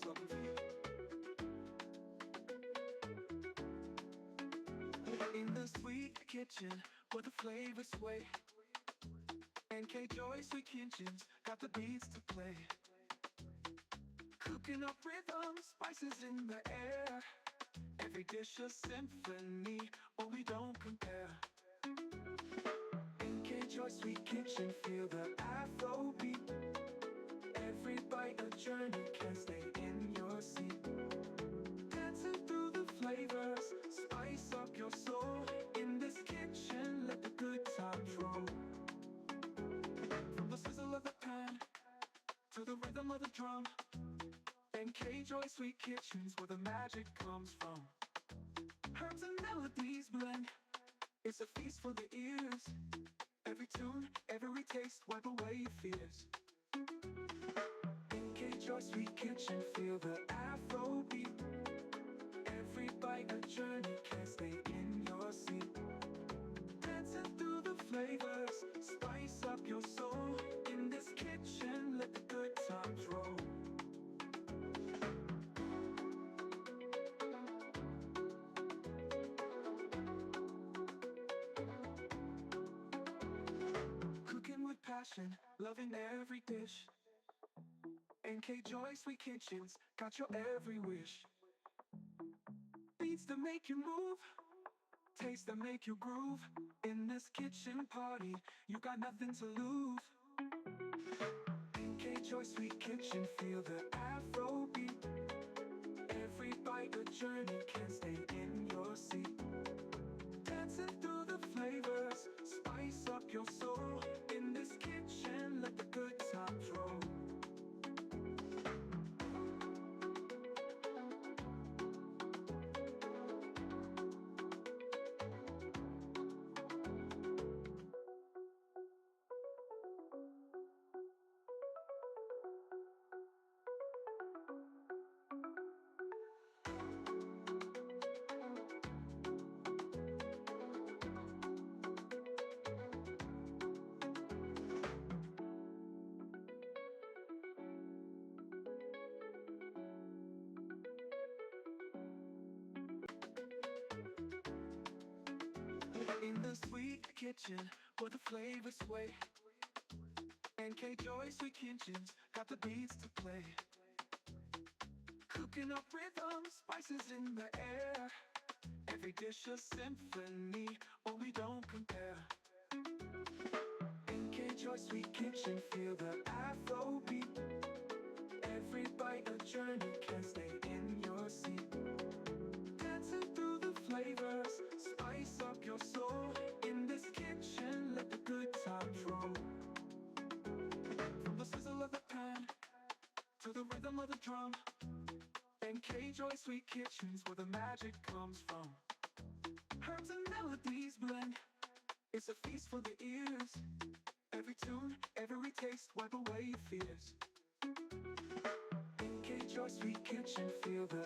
love and fear. In the sweet kitchen, where the flavors sway, Nkjoysweetkitchen's got the beats to play. Cooking up rhythm, spices in the air. Every dish a symphony, oh we don't compare. Nkjoysweetkitchen, feel the Afro beat. Every bite a journey, can stay in your seat. Dancing through the flavors, spice up your soul. In this kitchen, let the good times roll. From the sizzle of the pan to the rhythm of the drum, Nkjoysweetkitchen's where the magic comes from. Herbs and melodies blend, it's a feast for the ears. Every tune, every taste, wipe away your fears. Nkjoysweetkitchen, feel the Afro beat. Every bite a journey, can stay in your seat. Dancing through the flavors, spice up your soul. In this kitchen, let the good times roll. Cooking with passion, loving every dish. Nkjoysweetkitchen's got your every wish. Beats that make you move, taste that make you groove. In this kitchen party, you got nothing to lose. Nkjoysweetkitchen, feel the Afro beat. Every bite a journey, can stay in your seat. Dancing through the flavors, spice up your soul. In this kitchen, let the good times roll. In the sweet kitchen, where the flavors sway, Nkjoysweetkitchen's got the beats to play. Cooking up rhythm, spices in the air. Every dish a symphony, oh we don't compare. Nkjoysweetkitchen, feel the Afro beat. Every bite a journey, can stay in your seat. Dancing through the flavors, spice up your soul. In this kitchen, let the good times roll. From the sizzle of the pan to the rhythm of the drum, Nkjoysweetkitchen's where the magic comes from. Herbs and melodies blend, it's a feast for the ears. Every tune, every taste, wipe away your fears. Nkjoysweetkitchen, feel the